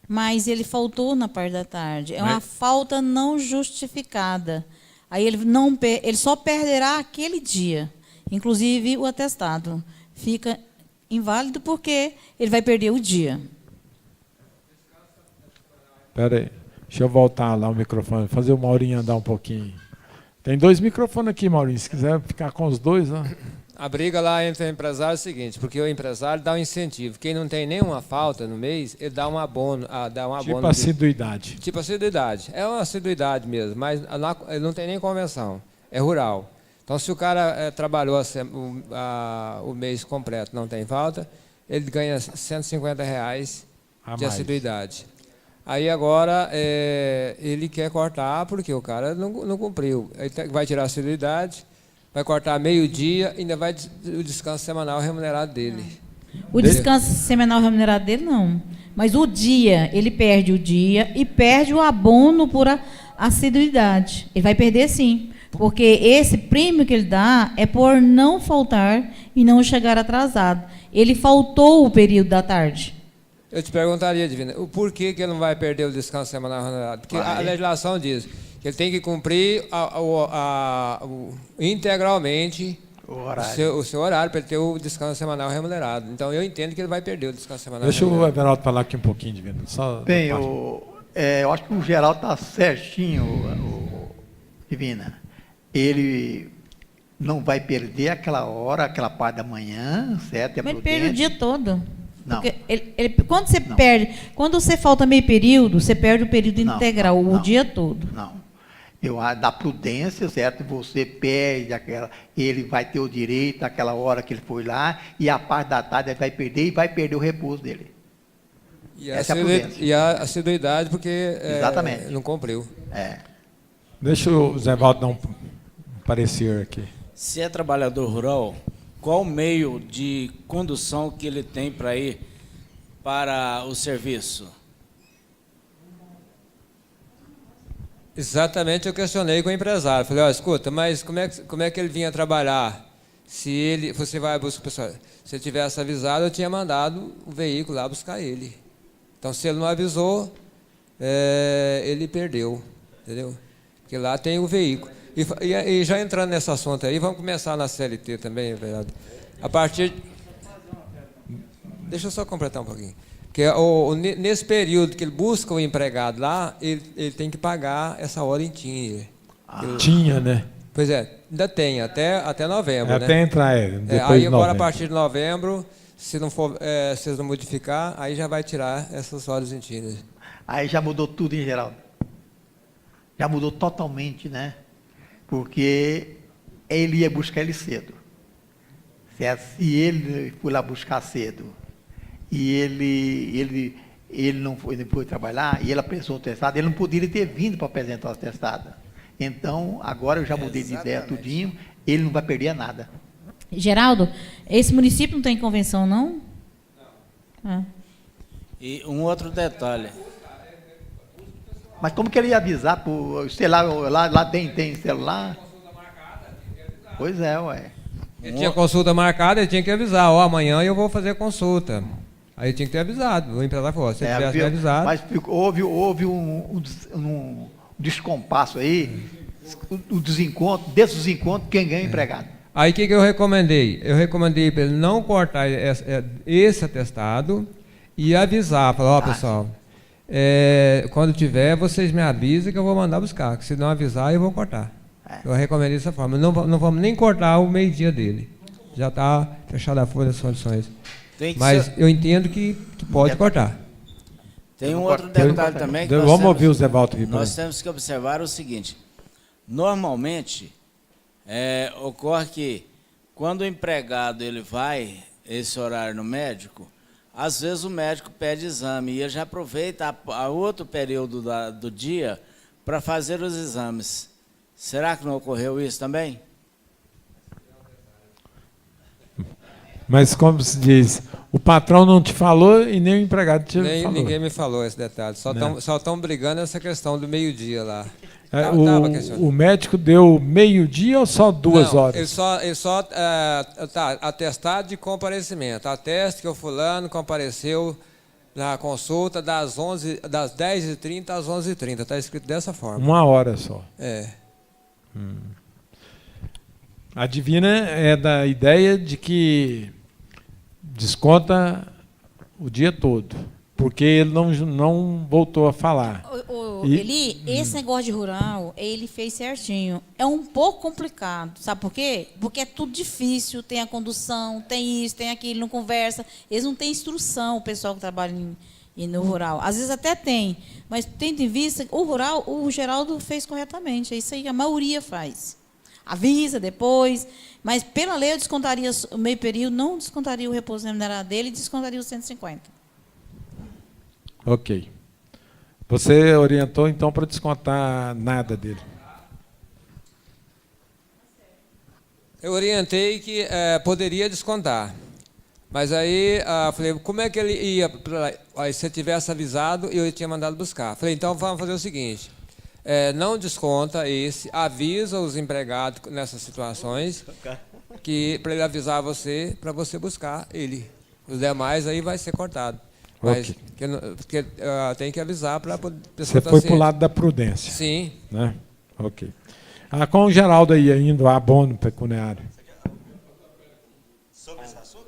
Mas ele faltou na parte da tarde. É uma falta não justificada. Aí ele só perderá aquele dia. Inclusive, o atestado fica inválido porque ele vai perder o dia. Espera aí. Deixa eu voltar lá o microfone, fazer o Maurinho andar um pouquinho. Tem 2 microfones aqui, Maurinho. Se quiser ficar com os 2, ó. A briga lá entre o empresário é o seguinte, porque o empresário dá um incentivo. Quem não tem nenhuma falta no mês, ele dá um abono. Tipo assiduidade. Tipo assiduidade. É uma assiduidade mesmo, mas ele não tem nem convenção. É rural. Então, se o cara trabalhou o mês completo, não tem falta, ele ganha R$150 de assiduidade. Aí agora ele quer cortar porque o cara não cumpriu. Ele vai tirar a assiduidade, vai cortar meio-dia e ainda vai o descanso semanal remunerado dele. O descanso semanal remunerado dele, não. Mas o dia, ele perde o dia e perde o abono por assiduidade. Ele vai perder, sim. Porque esse prêmio que ele dá é por não faltar e não chegar atrasado. Ele faltou o período da tarde. Eu te perguntaria, Divina, o porquê que ele não vai perder o descanso semanal remunerado? Porque a legislação diz que ele tem que cumprir integralmente o seu horário para ele ter o descanso semanal remunerado. Então, eu entendo que ele vai perder o descanso semanal remunerado. Deixa o Everaldo falar aqui um pouquinho, Divina. Bem, eu acho que o Geraldo está certinho, Divina. Ele não vai perder aquela hora, aquela parte da manhã, certo? Mas ele perde o dia todo. Não. Quando você perde, quando você falta meio período, você perde o período integral, o dia todo. Não. Da prudência, certo? Você perde ele vai ter o direito àquela hora que ele foi lá, e a parte da tarde ele vai perder e vai perder o repouso dele. Essa é a prudência. E a assiduidade, porque exatamente. Não cumpriu. Deixa o Zé Valdo dar um parecer aqui. Se é trabalhador rural, qual o meio de condução que ele tem para ir para o serviço? Exatamente, eu questionei com o empresário. Falei, escuta, mas como é que ele vinha trabalhar? Você vai buscar o pessoal. Se ele tivesse avisado, eu tinha mandado o veículo lá buscar ele. Então, se ele não avisou, ele perdeu, entendeu? Porque lá tem o veículo. E já entrando nesse assunto aí, vamos começar na CLT também, verdade? A partir... Deixa eu só completar um pouquinho. Porque nesse período que ele busca o empregado lá, ele tem que pagar essa hora em tinha. Tinha, né? Pois é, ainda tem, até novembro. Até entrar, aí agora, a partir de novembro, se não for, se não modificar, aí já vai tirar essas horas em tinha. Aí já mudou tudo em geral. Já mudou totalmente, né? Porque ele ia buscar ele cedo. Certo? Se ele foi lá buscar cedo e ele não foi trabalhar e ele apresentou o atestado, ele não poderia ter vindo para apresentar o atestado. Então, agora eu já mudei de ideia tudinho, ele não vai perder nada. Geraldo, esse município não tem convenção, não? Não. E um outro detalhe. Mas como que ele ia avisar? Sei lá tem celular? Pois é, ué. Ele tinha consulta marcada, ele tinha que avisar. Amanhã eu vou fazer consulta. Aí tinha que ter avisado. O empresário falou, se tivesse avisado... Mas houve um descompasso aí, o desencontro, desses desencontros, quem ganha é empregado. Aí o que eu recomendei? Eu recomendei para ele não cortar esse atestado e avisar. Falar, pessoal... quando tiver, vocês me avisam que eu vou mandar buscar. Que se não avisar, eu vou cortar. Eu recomendo dessa forma. Não vamos nem cortar o meio-dia dele. Já está fechada a folha das condições. Mas eu entendo que pode cortar. Tem um outro detalhe também. Que vamos ouvir o Zé Valdo aqui. Nós temos que observar o seguinte. Normalmente, ocorre que quando o empregado ele vai esse horário no médico, às vezes o médico pede exame e ele já aproveita a outro período do dia para fazer os exames. Será que não ocorreu isso também? Mas como se diz, o patrão não te falou e nem o empregado te falou. Ninguém me falou esse detalhe. Só estão brigando essa questão do meio-dia lá. O médico deu meio-dia ou só 2 horas? Ele só atestado de comparecimento. Ateste que o fulano compareceu na consulta das 10h30 às 11h30. Está escrito dessa forma. 1 hora só. É. A Divina é da ideia de que desconta o dia todo, porque ele não voltou a falar. Eli, esse negócio de rural, ele fez certinho. É um pouco complicado, sabe por quê? Porque é tudo difícil, tem a condução, tem isso, tem aquilo, não conversa. Eles não têm instrução, o pessoal que trabalha no rural. Às vezes até tem, mas tendo em vista, o rural, o Geraldo fez corretamente. É isso aí que a maioria faz. Avisa depois, mas pela lei eu descontaria o meio período, não descontaria o repouso remunerado dele, descontaria os 150. Ok. Você orientou, então, para descontar nada dele? Eu orientei que poderia descontar. Mas aí, falei, como é que ele ia? Aí, se eu tivesse avisado, eu tinha mandado buscar. Falei, então vamos fazer o seguinte, não desconta esse, avisa os empregados nessas situações, que para ele avisar você, para você buscar ele. Os demais aí vai ser cortado. Mas porque tem que avisar para poder. Você foi para o lado da prudência. Sim. Né? Ok. Com o Geraldo aí indo a abono pecuniário. Sobre esse assunto?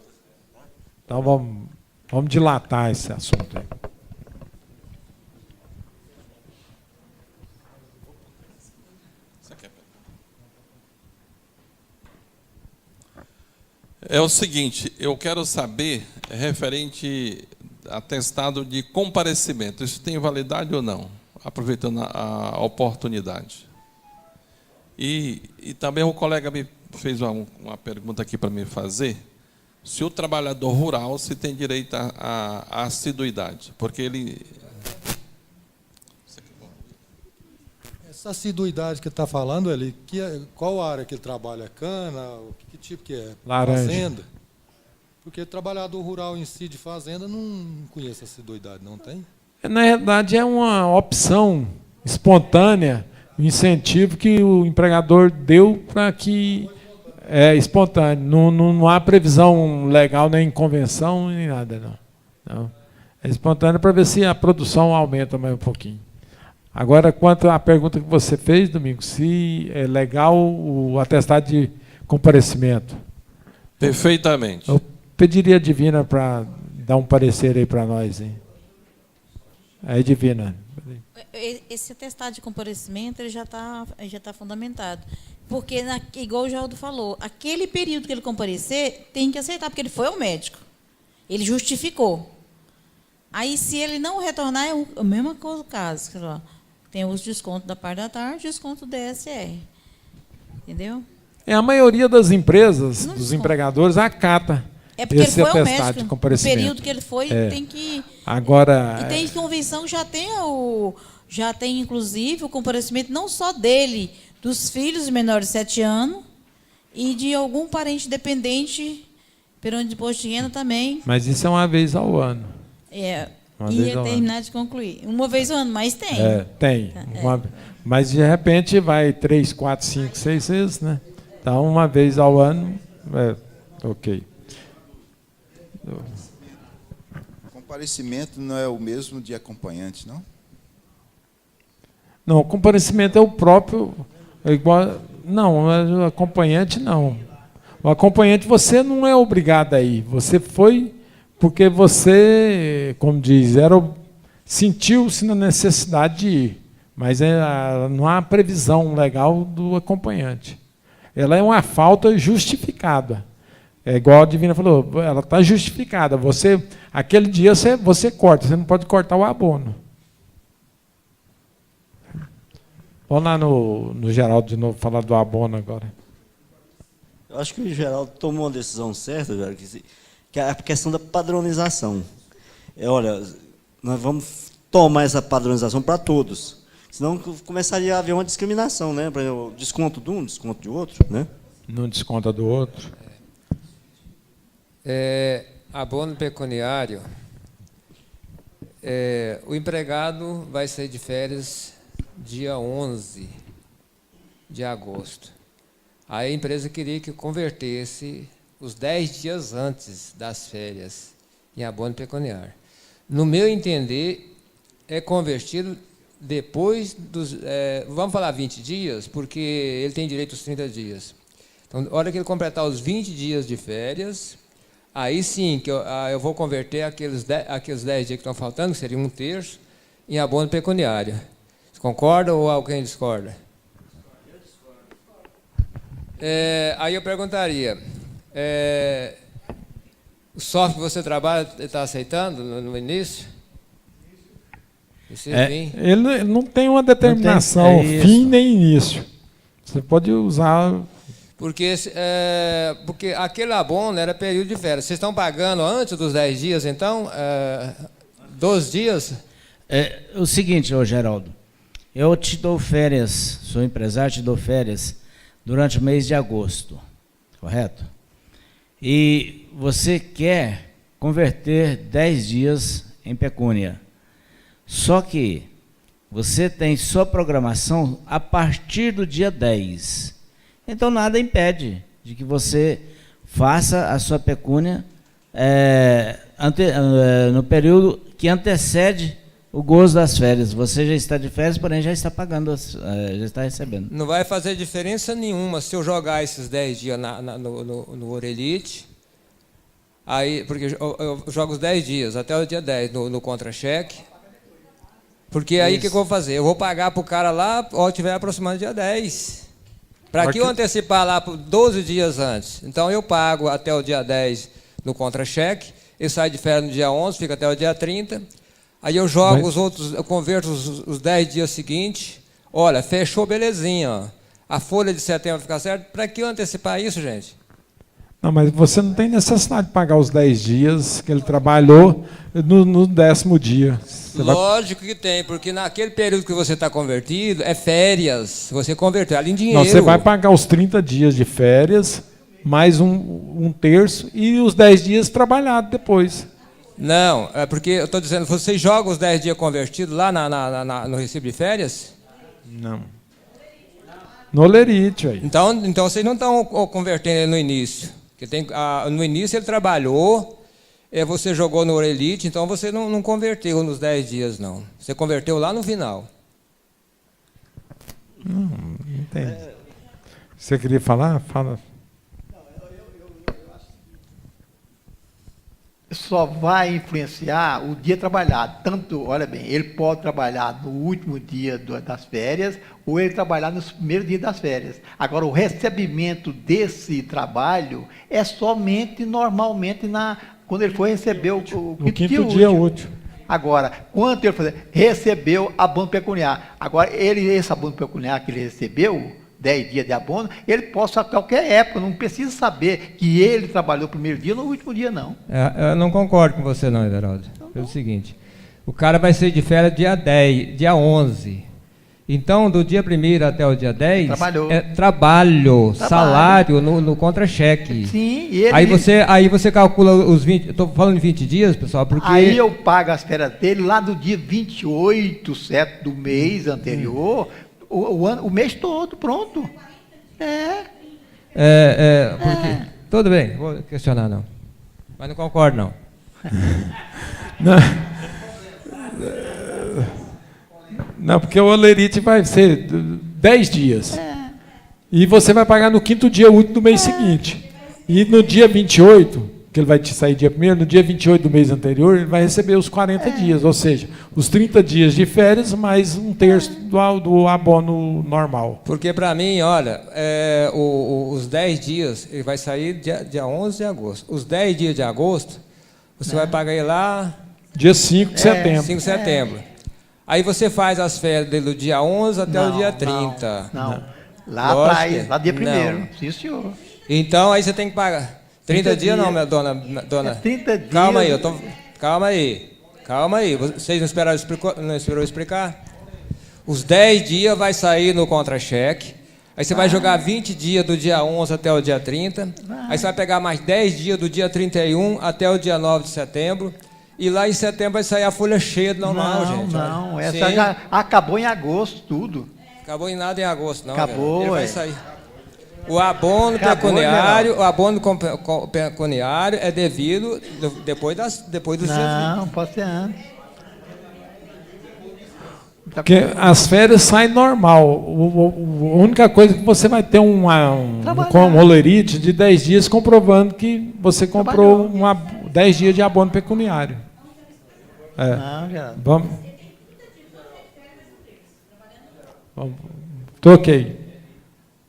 Então vamos dilatar esse assunto aí. É o seguinte, eu quero saber, referente a atestado de comparecimento, isso tem validade ou não? Aproveitando a oportunidade. E também o colega me fez uma pergunta aqui para me fazer, se o trabalhador rural se tem direito à assiduidade, porque ele... Essa assiduidade que está falando, ele, qual área que ele trabalha? Cana? Que tipo que é? Laranja. Fazenda? Porque trabalhador rural em si de fazenda não conhece assiduidade, não tem? Na verdade, é uma opção espontânea, um incentivo que o empregador deu para que é espontâneo. Não há previsão legal, nem convenção, nem nada, não. É espontâneo para ver se a produção aumenta mais um pouquinho. Agora, quanto à pergunta que você fez, Domingos, se é legal o atestado de comparecimento. Perfeitamente. Eu pediria a Divina para dar um parecer aí para nós. Hein? Aí, Divina. Esse atestado de comparecimento ele já está fundamentado. Porque, igual o Geraldo falou, aquele período que ele comparecer, tem que aceitar, porque ele foi ao médico. Ele justificou. Aí, se ele não retornar, é o mesmo caso. Tem os descontos da parte da tarde, desconto do DSR. Entendeu? A maioria das empresas, dos empregadores, acata esse atestado de comparecimento. O período que ele foi, tem que... Agora... E tem convenção que já tem, inclusive, o comparecimento não só dele, dos filhos de menores de 7 anos e de algum parente dependente pelo imposto de renda também. Mas isso é uma vez ao ano. Ia terminar de concluir. Uma vez ao ano, mas tem. Tem. Mas, de repente, vai 3, 4, 5, 6 vezes, né? Então, uma vez ao ano, ok. Comparecimento não é o mesmo de acompanhante, não? Não, o comparecimento é o próprio... não, o acompanhante não. O acompanhante você não é obrigado a ir. Você foi porque você, como diz, sentiu-se na necessidade de ir. Mas não há previsão legal do acompanhante. Ela é uma falta justificada. É igual a Divina falou, ela está justificada. Aquele dia você corta, você não pode cortar o abono. Vamos lá no Geraldo de novo, falar do abono agora. Eu acho que o Geraldo tomou uma decisão certa, velho, que é a questão da padronização. Olha, nós vamos tomar essa padronização para todos. Senão começaria a haver uma discriminação, né? Por exemplo, desconto de um, desconto de outro, né? Não desconta do outro. Abono pecuniário, o empregado vai sair de férias dia 11 de agosto. Aí a empresa queria que convertesse os 10 dias antes das férias em abono pecuniário. No meu entender, é convertido depois dos... vamos falar 20 dias, porque ele tem direito aos 30 dias. Então, na hora que ele completar os 20 dias de férias, aí sim que eu vou converter aqueles 10 dias que estão faltando, que seria 1/3, em abono pecuniário. Você concorda ou alguém discorda? Aí eu perguntaria, o software que você trabalha está aceitando no início? Ele não tem uma determinação fim nem início. Você pode usar... Porque aquele abono era período de férias. Vocês estão pagando antes dos 10 dias, então? 12 dias? O seguinte, Geraldo, eu te dou férias, sou empresário, te dou férias durante o mês de agosto, correto? E você quer converter 10 dias em pecúnia. Só que você tem sua programação a partir do dia 10. Então, nada impede de que você faça a sua pecúnia no período que antecede o gozo das férias. Você já está de férias, porém já está pagando, já está recebendo. Não vai fazer diferença nenhuma se eu jogar esses 10 dias no Orelite, aí, porque eu jogo os 10 dias, até o dia 10 no contra-cheque, porque aí o que eu vou fazer? Eu vou pagar para o cara lá, ou estiver aproximando do dia 10. Para que eu antecipar lá por 12 dias antes? Então eu pago até o dia 10 no contra-cheque, eu saio de férias no dia 11, fica até o dia 30, aí eu jogo os outros, eu converto os 10 dias seguintes, olha, fechou belezinha, ó. A folha de setembro fica certa, para que eu antecipar isso, gente? Não, mas você não tem necessidade de pagar os 10 dias que ele trabalhou no 10º dia. Lógico que tem, porque naquele período que você está convertido, é férias. Você converteu ali em dinheiro. Não, você vai pagar os 30 dias de férias, mais um terço, e os 10 dias trabalhados depois. Não, é porque eu estou dizendo, você joga os 10 dias convertidos lá no recibo de férias? Não. No Lerite, aí. Então vocês não estão convertendo ele no início. Porque no início ele trabalhou, você jogou no Orelite, então você não converteu nos 10 dias, não. Você converteu lá no final. Não entendi. Você queria falar? Fala. Só vai influenciar o dia trabalhado. Tanto, olha bem, ele pode trabalhar no último dia das férias ou ele trabalhar nos primeiros dias das férias. Agora, o recebimento desse trabalho é somente, normalmente, quando ele for receber o quinto dia útil. Agora, quanto ele recebeu abono pecuniário. Agora, esse abono pecuniário que ele recebeu, 10 dias de abono, ele pode a qualquer época, não precisa saber que ele trabalhou no primeiro dia ou no último dia, não. Eu não concordo com você não, Everaldo. Pelo seguinte, o cara vai ser de férias dia 11. Então, do dia 1º até o dia 10, trabalho, salário no contra-cheque. Sim. Aí você calcula os 20, estou falando de 20 dias, pessoal, porque... Aí eu pago as férias dele lá do dia 28, certo, do mês anterior... O mês todo, pronto. Porque, tudo bem, vou questionar não. Mas não concordo não. Não, porque o Olerite vai ser 10 dias. E você vai pagar no 5º dia útil do mês seguinte. E no dia 28, que ele vai te sair dia 1º, no dia 28 do mês anterior, ele vai receber os 40 dias, ou seja, os 30 dias de férias, mais 1/3 do abono normal. Porque para mim, olha, os 10 dias, ele vai sair dia 11 de agosto. Os 10 dias de agosto, você vai pagar ele lá... Dia 5 de setembro. 5 de setembro. Aí você faz as férias dele do dia 11 até o dia 30. Não. Lá atrás, lá dia 1º. Sim, senhor. Então, aí você tem que pagar... 30 dias não, minha dona. 30 dias. Calma aí. Vocês não esperaram explicar? Os 10 dias vai sair no contra-cheque. Aí você vai jogar 20 dias do dia 11 até o dia 30. Aí você vai pegar mais 10 dias do dia 31 até o dia 9 de setembro. E lá em setembro vai sair a folha cheia do normal, gente. Não, essa já acabou em agosto, tudo. Acabou em nada em agosto, não. Acabou, ele vai sair. O abono pecuniário, é devido depois dos Não, pode ser antes. Porque as férias saem normal. A única coisa é que você vai ter um holerite de 10 dias comprovando que você comprou 10 dias de abono pecuniário. Não, já. Vamos. Toquei.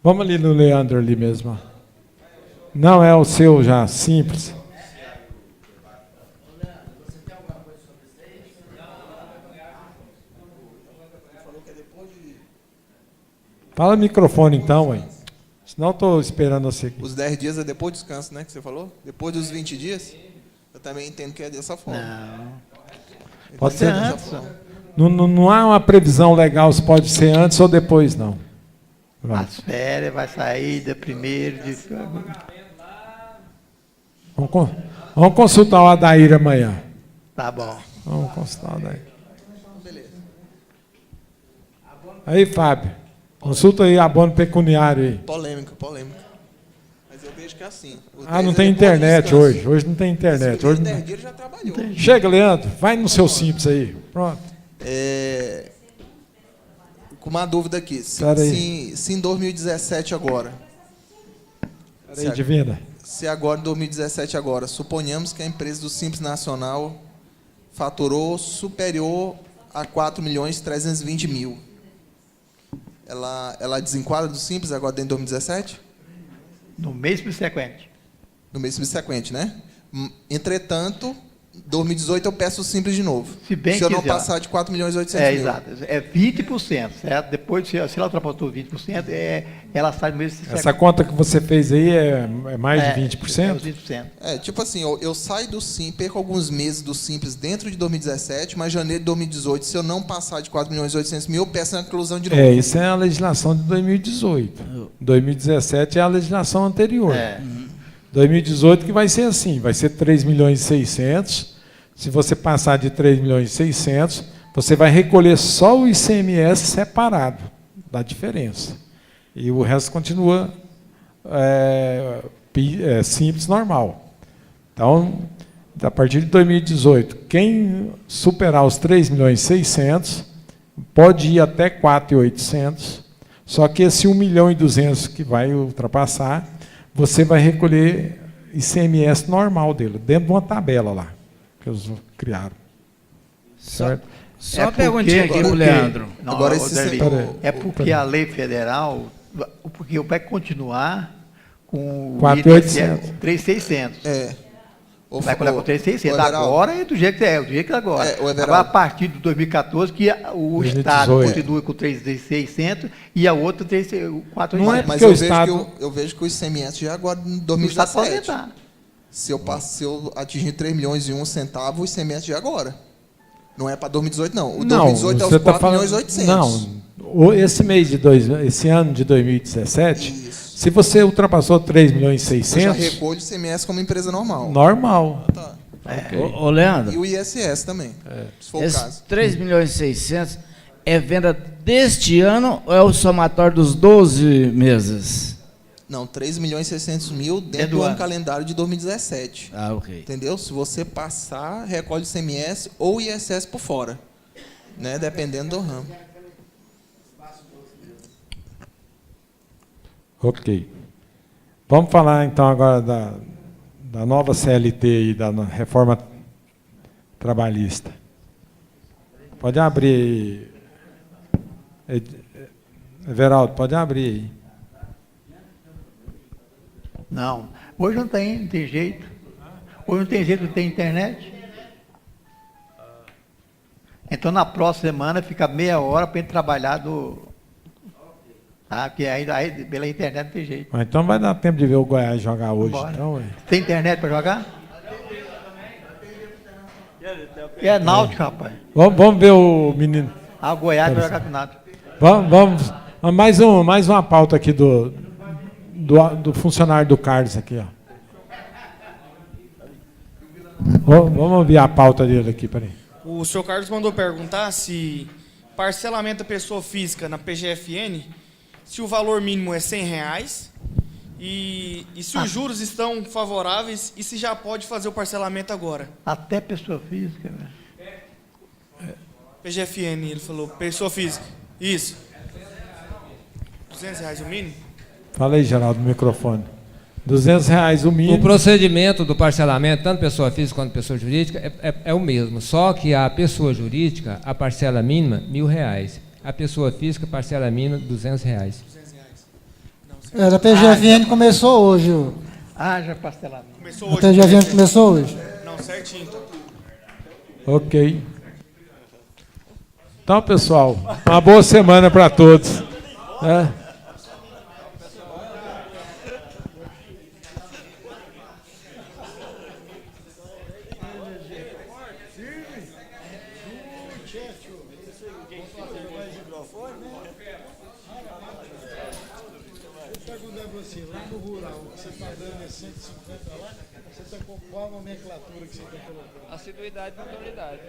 Vamos ali no Leandro ali mesmo. Não, é o seu já, simples. Fala no microfone então, ué. Senão estou esperando você aqui. Os 10 dias é depois do descanso, né, que você falou? Depois dos 20 dias? Eu também entendo que é dessa forma. Não. Pode ser antes. Não há uma previsão legal se pode ser antes ou depois, não. Pronto. As férias vai sair da 1º de fevereiro. Vamos consultar o Adair amanhã. Tá bom. Vamos consultar o Adair. Aí, Fábio. Consulta aí abono pecuniário aí. Polêmica. Mas eu vejo que é assim. Não tem internet hoje. Hoje não tem internet. Hoje não... Ele já trabalhou. Chega, Leandro. Vai no seu simples aí. Pronto. Com uma dúvida aqui. Se em 2017 agora... Peraí, Divina. Se agora, em 2017 agora, suponhamos que a empresa do Simples Nacional faturou superior a 4.320.000. Ela desenquadra do Simples agora dentro de 2017? No mês subsequente. No mês subsequente, né? Entretanto, 2018 eu peço o Simples de novo. Se eu não passar de 4.800.000. Exato. É 20%, certo? Depois, se ela ultrapassou 20%, ela sai do mês subsequente. Essa conta que você fez aí é mais de 20%? 20%. Tipo assim, eu saio do Simples, perco alguns meses do Simples dentro de 2017, mas janeiro de 2018, se eu não passar de 4.800.000, eu peço a inclusão de novo. Isso é a legislação de 2018. 2017 é a legislação anterior. 2018 que vai ser assim, vai ser 3.600.000. Se você passar de 3.600.000, você vai recolher só o ICMS separado da diferença. E o resto continua simples, normal. Então, a partir de 2018, quem superar os 3.600.000 pode ir até 4.800.000, só que esse 1.200.000 que vai ultrapassar, você vai recolher ICMS normal dele, dentro de uma tabela lá, que eles criaram. Certo? Só uma perguntinha aqui para o Leandro. Não, agora é porque a lei federal, porque vai continuar com 4.800. Vai colocar com 3.600. Agora é do jeito que é, agora. Agora, a partir de 2014, que o Estado continua com 3.600 e a outra 4.800. Não é mas eu vejo que o ICMS já agora em 2017. Se eu atingir 3.001.000, o ICMS já agora. Não é para 2018, não. O 2018 é os 4.800.000. Não, esse ano de 2017... Se você ultrapassou 3.600.000... Eu já recolho o ICMS como empresa normal. Normal. Tá. Ô, Leandro. E o ISS também, se for o caso. 3.600.000 é venda deste ano ou é o somatório dos 12 meses? Não, 3.600.000 dentro do ano calendário de 2017. Ok. Entendeu? Se você passar, recolhe o ICMS ou o ISS por fora. Né? Dependendo do ramo. Ok. Vamos falar então agora da nova CLT e da reforma trabalhista. Pode abrir aí. Everaldo, pode abrir aí. Não. Hoje não tem jeito. Hoje não tem jeito, não tem internet. Então, na próxima semana, fica meia hora para a gente trabalhar porque aí pela internet não tem jeito. Mas então vai dar tempo de ver o Goiás jogar hoje. Então, tem internet para jogar? É Náutico, rapaz. Vamos ver o menino. O Goiás vai jogar com Náutico. Vamos. Mais uma pauta aqui do funcionário do Carlos aqui, ó. Vamos ouvir a pauta dele aqui, peraí. O senhor Carlos mandou perguntar se parcelamento da pessoa física na PGFN, se o valor mínimo é R$100 e se os juros estão favoráveis e se já pode fazer o parcelamento agora. Até pessoa física, velho. PGFN, ele falou, pessoa física. Isso. R$200 o mínimo? Fala aí, Geraldo, no microfone. R$200 o mínimo. O procedimento do parcelamento, tanto pessoa física quanto pessoa jurídica, é o mesmo. Só que a pessoa jurídica, a parcela mínima, R$1.000. A pessoa física, a parcela mínima, R$200. A PGFN começou hoje. Já parcelamento. Começou A hoje. PGFN começou hoje. Não, certinho, então. Ok. Então, pessoal, uma boa semana para todos. Lá no rural, você está dando 150 lá, você está com qual nomenclatura que você está colocando? Assiduidade e pontualidade.